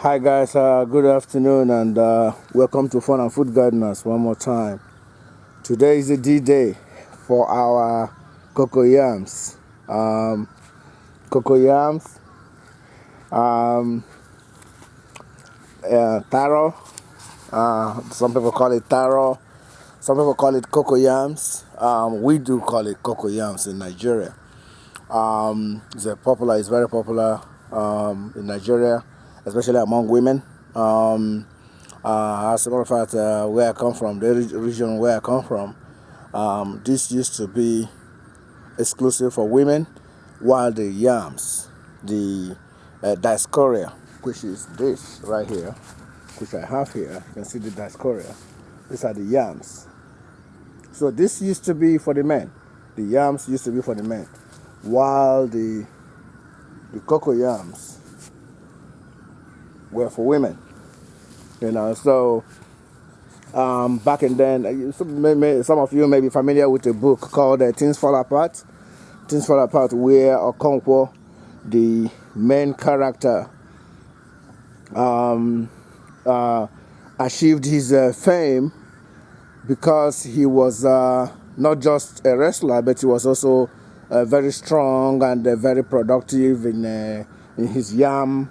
Hi guys, good afternoon and welcome to Fun and Food Gardeners one more time. Today is the D-Day for our cocoyams. Cocoyams, um, taro, some people call it taro, some people call it cocoyams. We do call it cocoyams in Nigeria. It's very popular in Nigeria, especially among women. As a matter of fact, where I come from, the region where I come from, this used to be exclusive for women, while the yams, the diascoria, which is this right here, which I have here, you can see the diascoria. These are the yams. So this used to be for the men. The yams used to be for the men, while the cocoyams were for women. So back in then, some of you may be familiar with a book called Things Fall Apart. Things Fall Apart, where Okonkwo, the main character, achieved his fame because he was not just a wrestler, but he was also very strong and very productive in his yam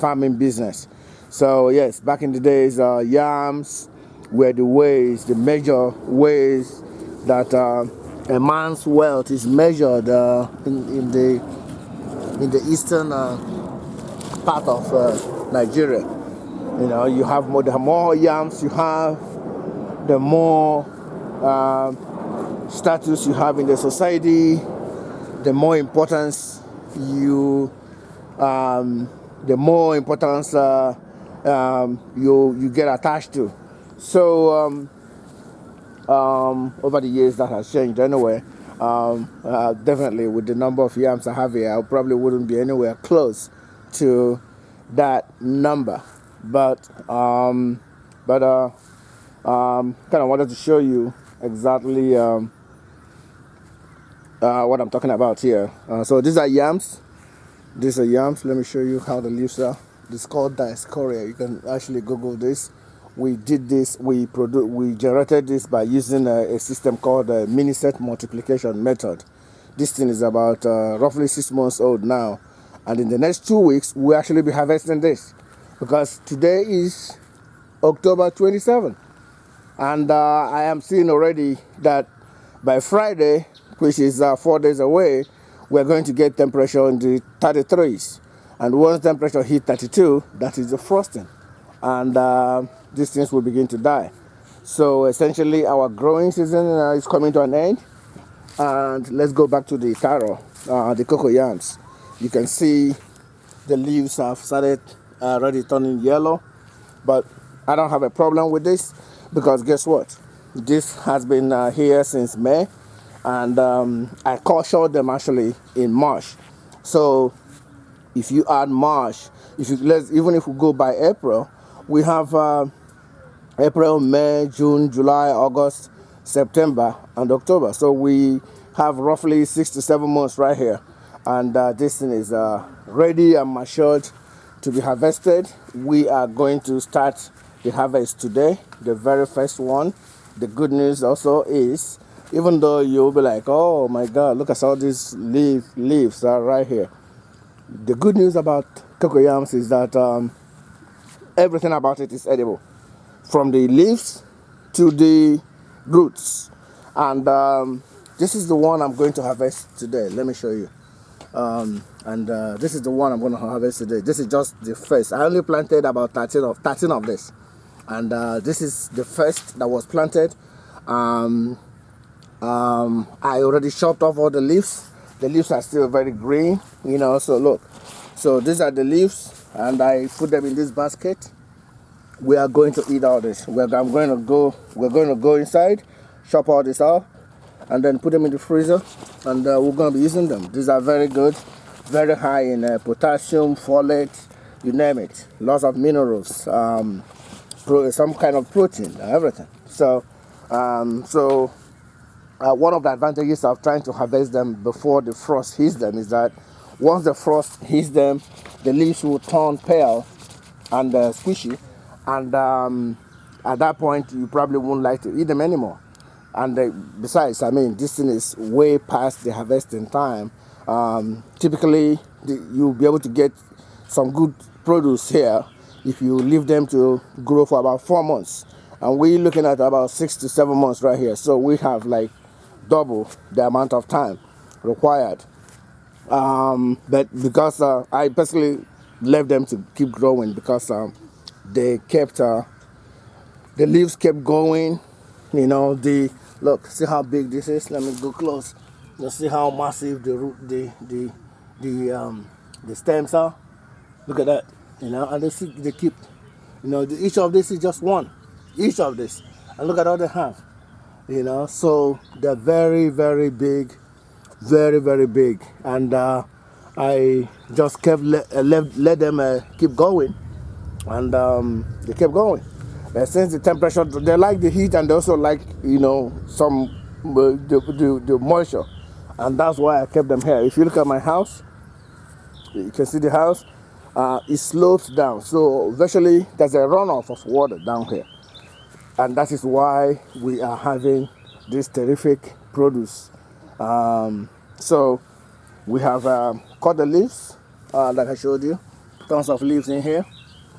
farming business. So yes, back in the days, yams were the major ways that a man's wealth is measured in the eastern part of Nigeria. You have the more yams you have, the more status you have in the society, the more importance you you get attached to. So over the years that has changed anyway. Definitely with the number of yams I have here, I probably wouldn't be anywhere close to that number. But kind of wanted to show you exactly what I'm talking about here. So these are yams. These are yams. Let me show you how the leaves are. This is called diascoria. You can actually Google this. We did this. We generated this by using a system called the mini set multiplication method. This thing is about roughly 6 months old now, and in the next 2 weeks we'll actually be harvesting this, because today is October 27, and I am seeing already that by Friday, which is 4 days away, we're going to get temperature in the 33s. And once temperature hit 32, that is the frosting. And these things will begin to die. So essentially our growing season is coming to an end. And let's go back to the taro, the cocoyams. You can see the leaves have started already turning yellow. But I don't have a problem with this, because guess what? This has been here since May. And I cautioned them actually in March. So if you add March, even if we go by April, we have April, May, June, July, August, September, and October. So we have roughly 6 to 7 months right here, and this thing is ready and matured to be harvested. We are going to start the harvest today, the very first one. The good news also is, even though you'll be like, oh my God, look at all these leaves are right here. The good news about cocoyams is that everything about it is edible, from the leaves to the roots. And this is the one I'm going to harvest today. Let me show you. This is the one I'm going to harvest today. This is just the first. I only planted about 13 of this. And this is the first that was planted. I already chopped off all the leaves. The leaves are still very green, so look. So these are the leaves, and I put them in this basket. We are going to eat all this. We're going to go inside, chop all this off, and then put them in the freezer, and we're going to be using them. These are very good, very high in potassium, folate, you name it. Lots of minerals, some kind of protein, everything. So one of the advantages of trying to harvest them before the frost hits them is that once the frost hits them, the leaves will turn pale and squishy, and at that point you probably won't like to eat them anymore. And besides, I mean, this thing is way past the harvesting time. Typically, you'll be able to get some good produce here if you leave them to grow for about 4 months. And we're looking at about 6 to 7 months right here. So we have like double the amount of time required. But because I basically left them to keep growing because they kept the leaves kept going. You know, the look, see how big this is. Let me go close. You see how massive the root, the stems are. Look at that. You know, and they keep. You know, each of this is just one. Each of this, and look at all they have. You know, so they're very, very big, very, very big, and I just kept let them keep going, and they kept going. Since the temperature, they like the heat, and they also like, you know, some the moisture, and that's why I kept them here. If you look at my house, you can see the house. It slopes down, so virtually there's a runoff of water down here, and that is why we are having this terrific produce. So we have cut the leaves, like I showed you, tons of leaves in here,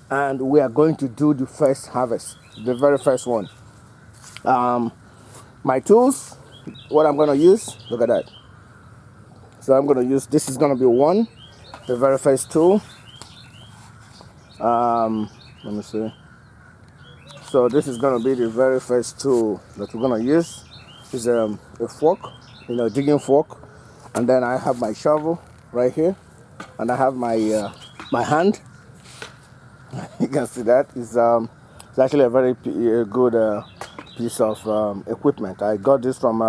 and we are going to do the first harvest, the very first one. My tools, what I'm going to use, look at that. So I'm going to use, this is going to be one, the very first tool. Let me see. So this is going to be the very first tool that we're going to use. Is a fork, you know, digging fork, and then I have my shovel right here, and I have my my hand. You can see that it's actually a very good piece of equipment. I got this from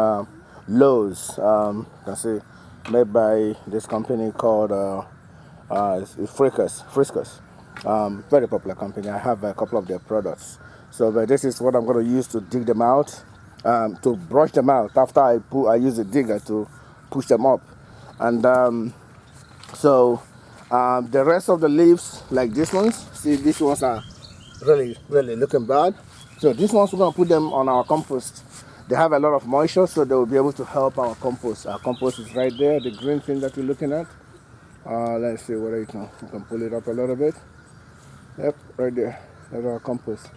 Lowe's. You can see, made by this company called Friskus. Very popular company. I have a couple of their products. So but this is what I'm going to use to dig them out, to brush them out. After I use a digger to push them up, and so the rest of the leaves, like these ones, see these ones are really, really looking bad. So these ones we're going to put them on our compost. They have a lot of moisture, so they will be able to help our compost. Our compost is right there, the green thing that you're looking at. Let's see whether you can pull it up a little bit. Yep, right there. That's our compost.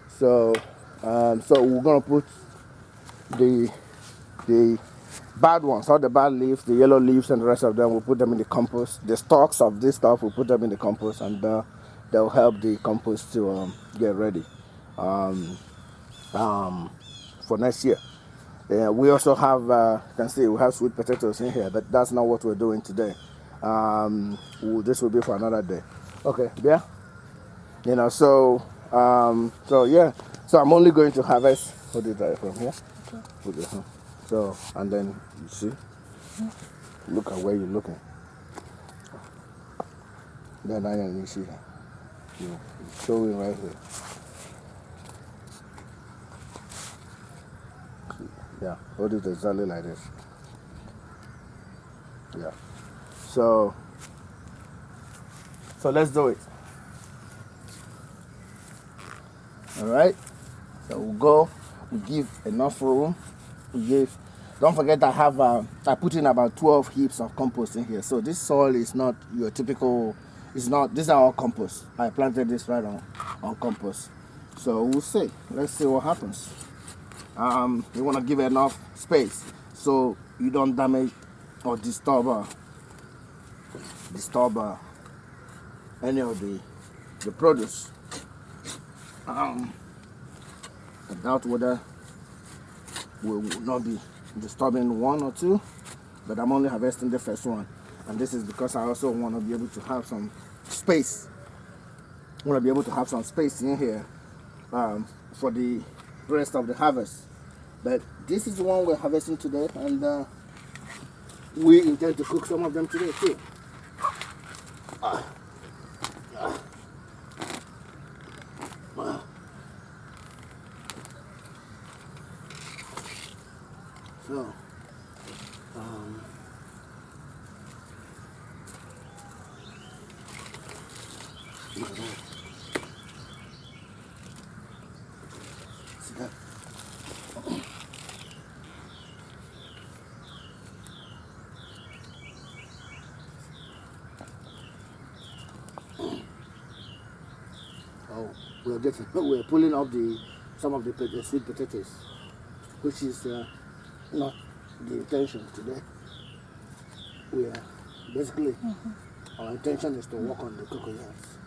So, so we're gonna put the bad ones, all the bad leaves, the yellow leaves, and the rest of them. We'll put them in the compost. The stalks of this stuff, we'll put them in the compost, and they'll help the compost to get ready for next year. We also have, you can see, we have sweet potatoes in here, but that's not what we're doing today. This will be for another day. Okay, yeah. You know, so yeah. So I'm only going to harvest. Put it right from here. Put it, so, and then you see, look at where you're looking. Then you see, it's showing right here. Yeah, hold it exactly like this. Yeah. So let's do it. All right. So we'll go. We give enough room. We give. Don't forget, I put in about 12 heaps of compost in here. So this soil is not your typical. It's not. These are all compost. I planted this right on compost. So we'll see. Let's see what happens. You want to give enough space so you don't damage or disturb any of the produce. I doubt whether we will not be disturbing one or two, but I'm only harvesting the first one, and this is because I also want to be able to have some space. I want to be able to have some space in here for the rest of the harvest. But this is the one we're harvesting today, and we intend to cook some of them today too. So, look at that. we're pulling up some of the sweet potatoes, which is not the intention today. We are basically our intention is to work on the cocoyams,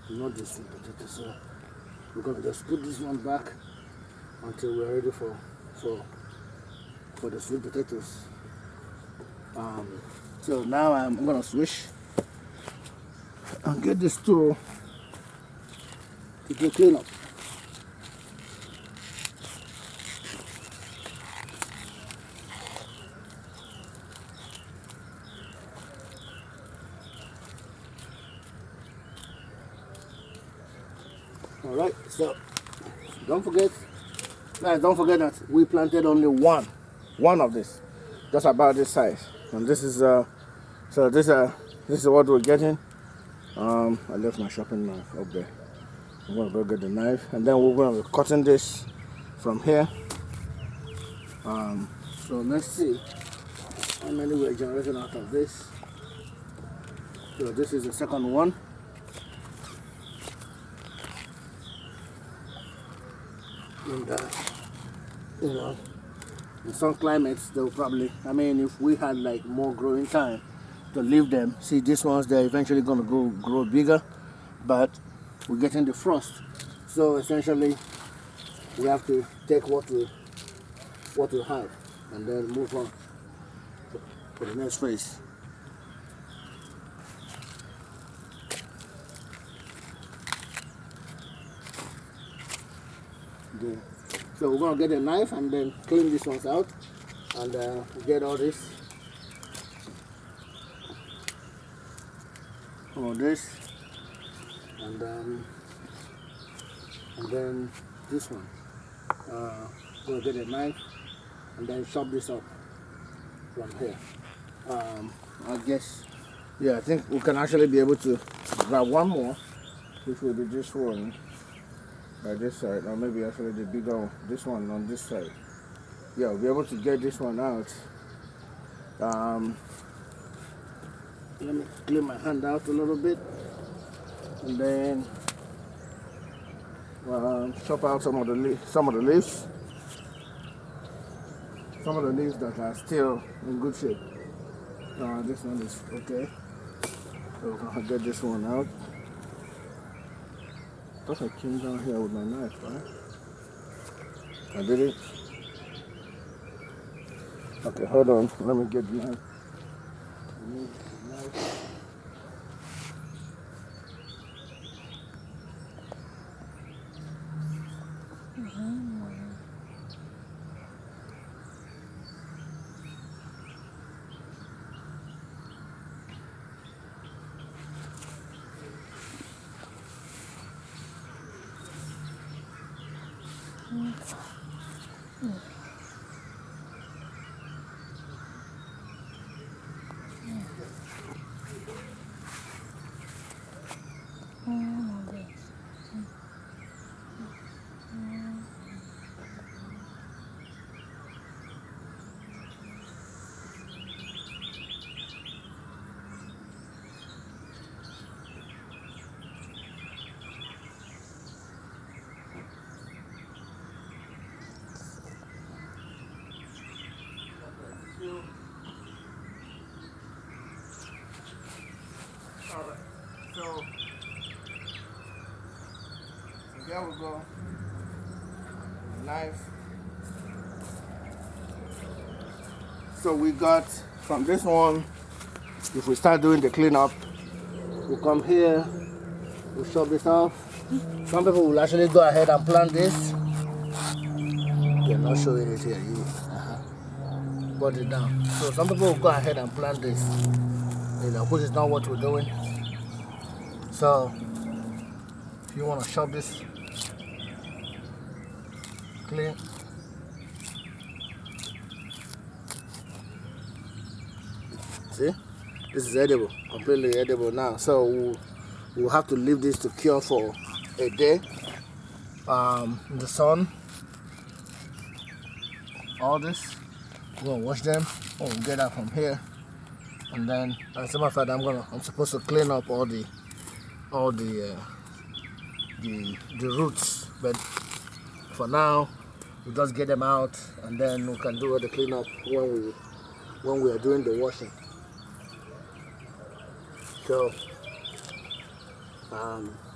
not the sweet potatoes. So we're gonna just put this one back until we're ready for the sweet potatoes. So now I'm gonna switch and get this tool to do clean up. All right, so don't forget, guys, don't forget that we planted only one of this, just about this size, and this is so this is what we're getting. I left my shopping knife up there. I'm gonna go get the knife, and then we're gonna be cutting this from here. So let's see how many we're generating out of this. So this is the second one. And you know, in some climates they'll probably, I mean, if we had like more growing time to leave them, see these ones, they're eventually going to grow bigger, but we're getting the frost, so essentially we have to take what we have and then move on to the next phase. Good. So we're gonna get a knife and then clean these ones out and get all this, and then this one. Gonna get a knife and then chop this up from here. I guess, yeah, I think we can actually be able to grab one more, which will be this one. By this side, or maybe actually the bigger one, this one on this side. Yeah, we'll be able to get this one out. Let me clean my hand out a little bit, and then chop out some of the leaves. Some of the leaves that are still in good shape. This one is okay. So I'll get this one out. I thought I came down here with my knife, right? I did it? Okay, hold on. Let me get the knife. Alright, so there we go. Knife. So we got from this one, if we start doing the cleanup, we'll come here, we'll chop this off. Some people will actually go ahead and plant this. They're not showing it here. Put it down. So some people will go ahead and plant this, which is not what we're doing. So if you want to chop this clean, see, this is edible, completely edible now. So we'll have to leave this to cure for a day in the sun. All this, we're gonna wash them. We'll get out from here, and then as a matter of fact, I'm supposed to clean up all the the roots. But for now, we just get them out, and then we can do all the cleanup when we are doing the washing. So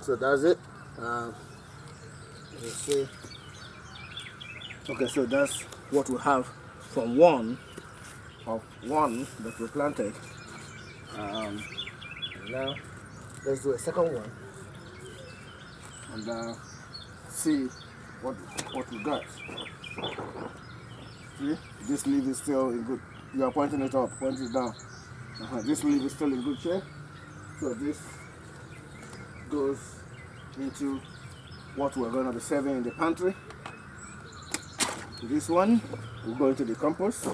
so that's it. Let's see. Okay, so that's what we have from one that we planted. Now let's do a second one and see what we got. See, this leaf is still in good. You are pointing it up, pointing it down. This leaf is still in good shape. So this goes into what we're going to be serving in the pantry. This one will go into the compost.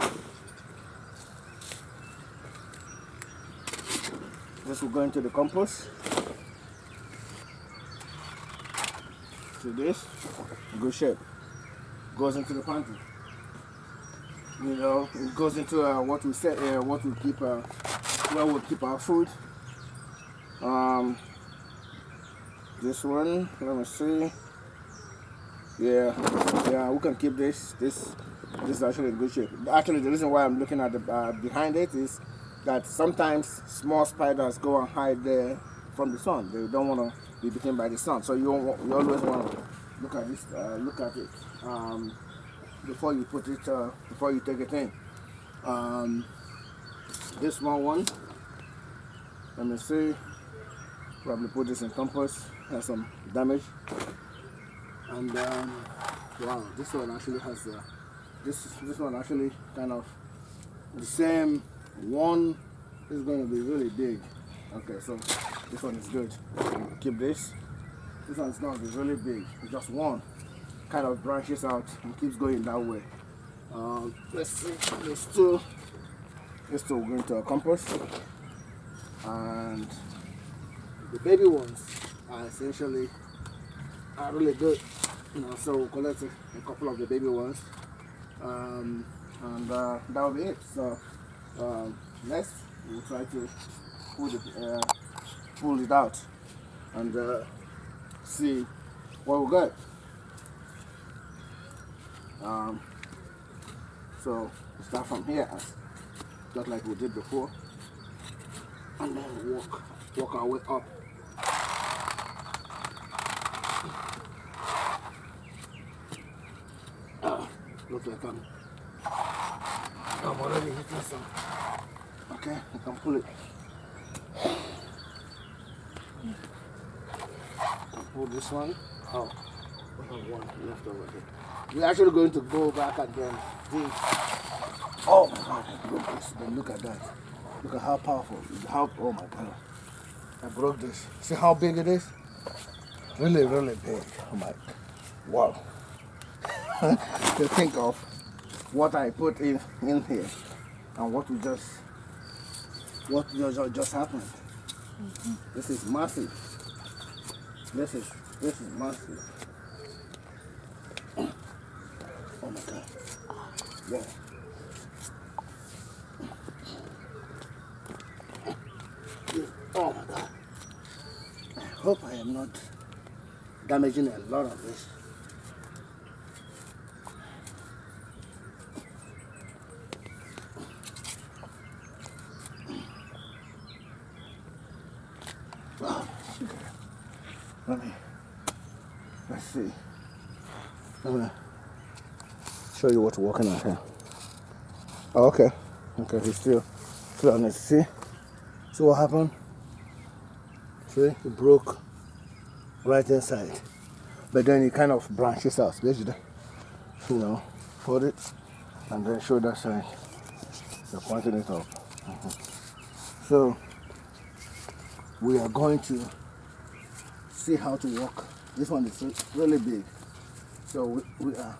This will go into the compost. So this, good shape, goes into the pantry. You know, it goes into what we set, what we keep, where we keep our food. This one, let me see. Yeah, we can keep this. This is actually in good shape. Actually, the reason why I'm looking at the behind it is that sometimes small spiders go and hide there from the sun. They don't want to be bitten by the sun. So you always want to look at this, look at it before you put it, before you take it in. This small one, let me see. Probably put this in compost. Has some damage. And wow, this one actually has this one actually kind of the same one is going to be really big. Okay, so this one is good. Keep this. This one is going to be really big. Just one kind of branches out and keeps going that way. Let's see. These two go into a compost, and the baby ones are essentially really good. You know, so we'll collect a couple of the baby ones, and that'll be it. So next we'll try to pull it out and see what we got. So we'll start from here, just like we did before, and then walk our way up. Looks like I'm already hitting some. Okay, I can pull it. I'll pull this one. Oh, we have one left over here. We're actually going to go back and then dig. Oh my God, I broke this. Then look at that. Look at how powerful. Oh my God. I broke this. See how big it is? Really, really big. Oh my, wow. To think of what I put in here and what just happened. This is massive. This is massive. Oh my God. Yeah. Oh my God. I hope I am not damaging a lot of this. Let's see. Let me show you what we're working on here. Oh, okay. Okay, he's still on it. See? See what happened? See? It broke right inside. But then it kind of branches out. Basically, you know, hold it and then show that side. You're pointing it up. So, we are going to see how to walk. This one is really big. So we are.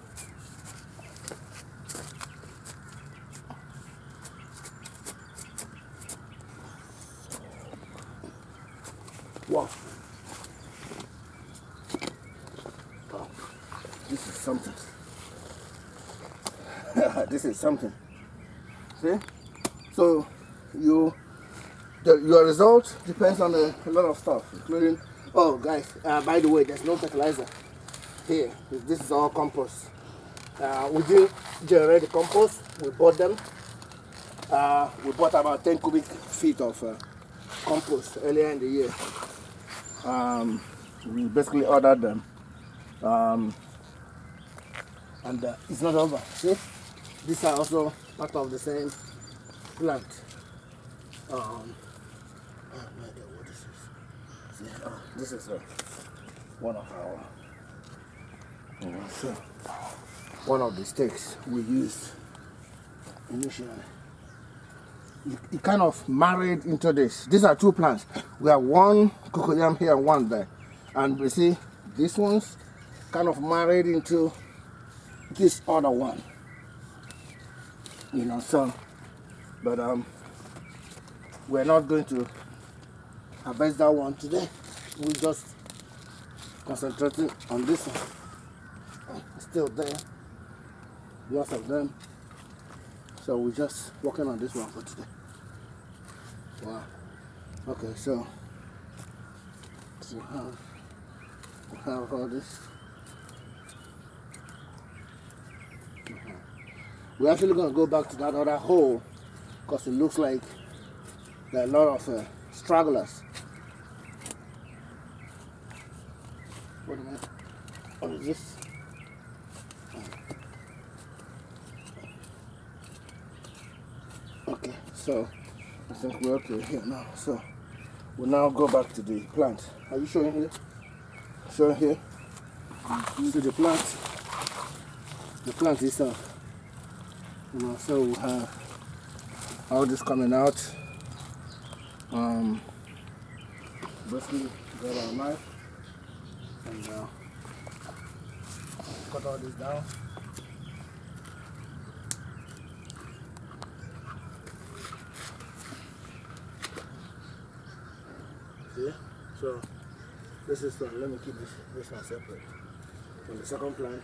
Wow. Oh, this is something. This is something. See? So your result depends on a lot of stuff, including Oh, guys, by the way, there's no fertilizer here. This is all compost. We did generate the compost. We bought them. We bought about 10 cubic feet of compost earlier in the year. We basically ordered them. And it's not over. See? These are also part of the same plant. Oh my God, what is this? See, this is one of our so one of the stakes we used initially. It kind of married into this. These are two plants. We have one cocoyam here and one there. And we see these ones kind of married into this other one. You know, so, but we're not going to harvest that one today. We're just concentrating on this one. Still there. Lots of them. So we're just working on this one for today. Wow. Okay, so we have all this. We're actually going to go back to that other hole because it looks like there are a lot of stragglers. Wait a minute. What is this? Okay, so I think we're okay here now. So we'll now go back to the plant. Are you showing here? Showing here? To the plant. The plant itself. You know, so we have all this coming out. Basically got our knife and cut all this down. See? So this is one. Let me keep this one separate from the second plant.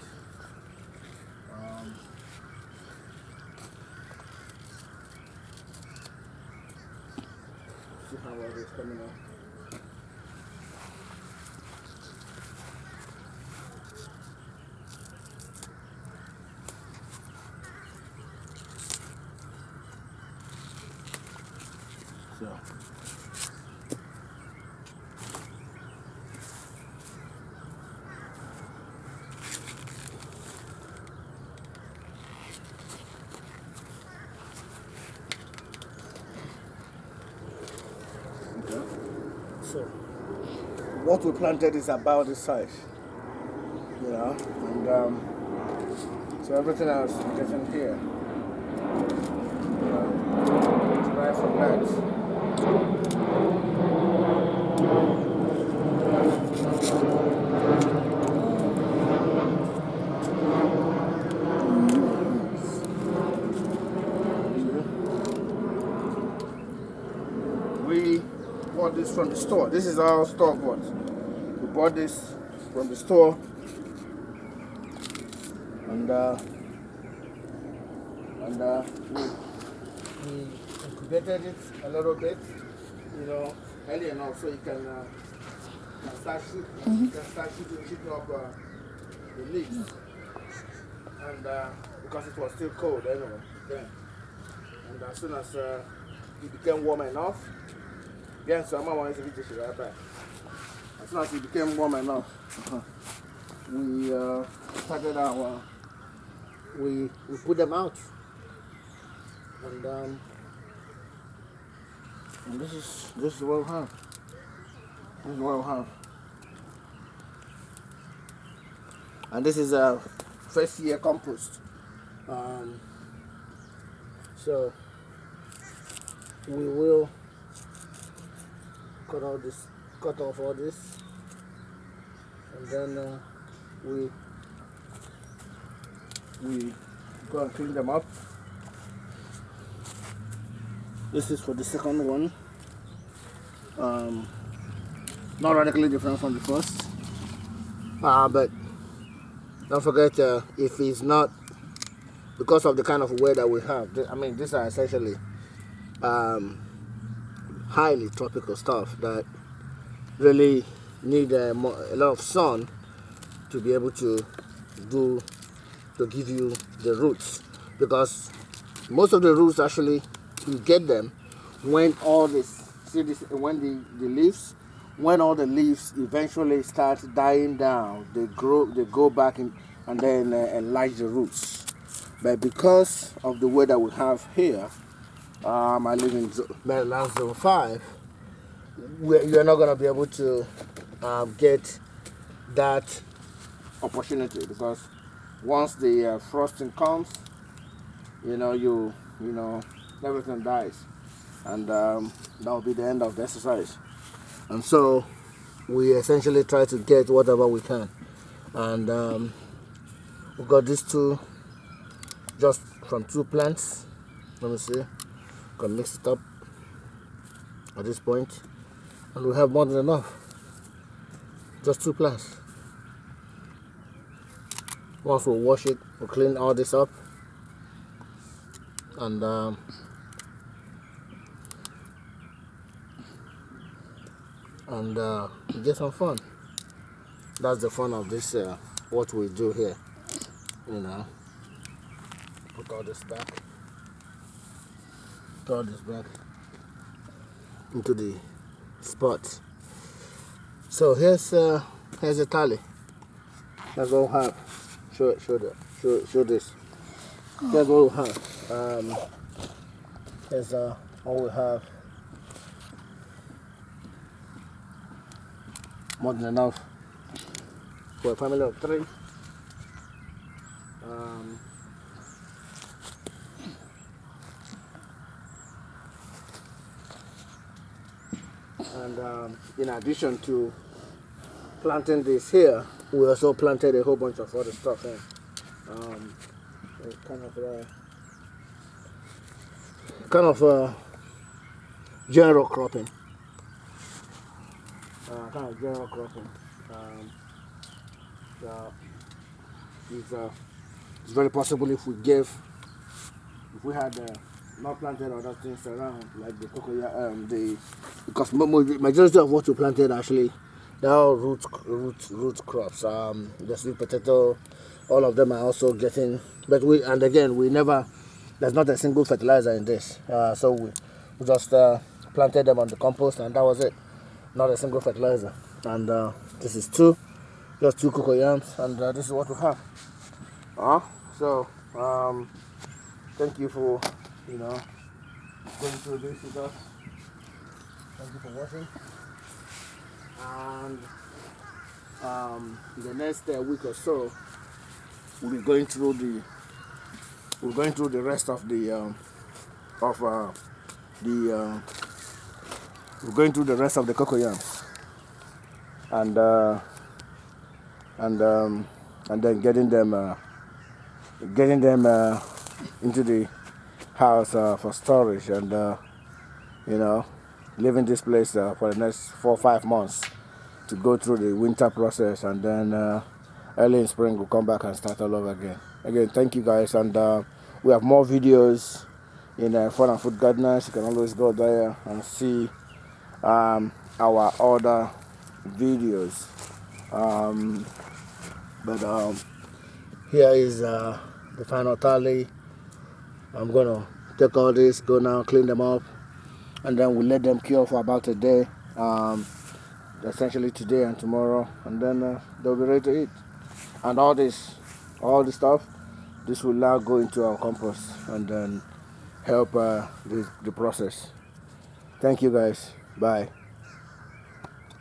See how all this coming out. So So what we planted is about this size, you know, and so everything else is getting here, you know, it's right from that. We bought this from the store. This is our store bought. We bought this from the store, and we incubated it a little bit, you know, early enough so you can start shooting. You can start shooting up the leaves, and because it was still cold anyway then, and as soon as it became warm enough. Again, so I'm going to reach right back. As soon as it became warm enough, we started our. We put them out, and this is what we have. This is what we have, and this is a first year compost. So we will. Cut off all this, and then we go and clean them up. This is for the second one. Not radically different from the first, but don't forget if it's not because of the kind of weather we have. I mean, these are essentially highly tropical stuff that really need a lot of sun to be able to give you the roots, because most of the roots actually you get them when all this, see this, when the leaves, when all the leaves eventually start dying down, they go back in and then enlarge the roots. But because of the weather we have here, I live in Maryland Zone 5, you're not going to be able to get that opportunity, because once the frosting comes, you know everything dies, and that will be the end of the exercise. And so we essentially try to get whatever we can, and we got these two just from 2 plants. Let me see, can mix it up at this point, and we have more than enough. Just 2 plants. Once we wash it, we'll clean all this up, and get some fun. That's the fun of this, what we do here. Put all this back. Put all this back into the spot. So here's the tally. That's what we have. Show this. Here's what we have. Here's all we have. More than enough for a family of 3. And in addition to planting this here, we also planted a whole bunch of other stuff in. Kind of general cropping. It's very possible if we had not planted other things around, like the cocoyam, because majority of what we planted actually, they're all root crops. The sweet potato, all of them are also getting, but we never, there's not a single fertilizer in this, so we just planted them on the compost, and that was it. Not a single fertilizer. And this is just 2 cocoyams, and this is what we have. So thank you for going through this with us. Thank you for watching. And in the next week or so, we'll be going through the rest of the we're going through the rest of the cocoyams, and then getting them into the house for storage, and leaving this place for the next 4 or 5 months to go through the winter process, and then early in spring we'll come back and start all over again. Again, thank you guys, and we have more videos in Fun and Food Gardeners. You can always go there and see our other videos, but here is the final tally. I'm gonna take all this, go now, clean them up, and then we'll let them cure for about a day, essentially today and tomorrow, and then they'll be ready to eat. And all this stuff, this will now go into our compost and then help the process. Thank you guys. Bye.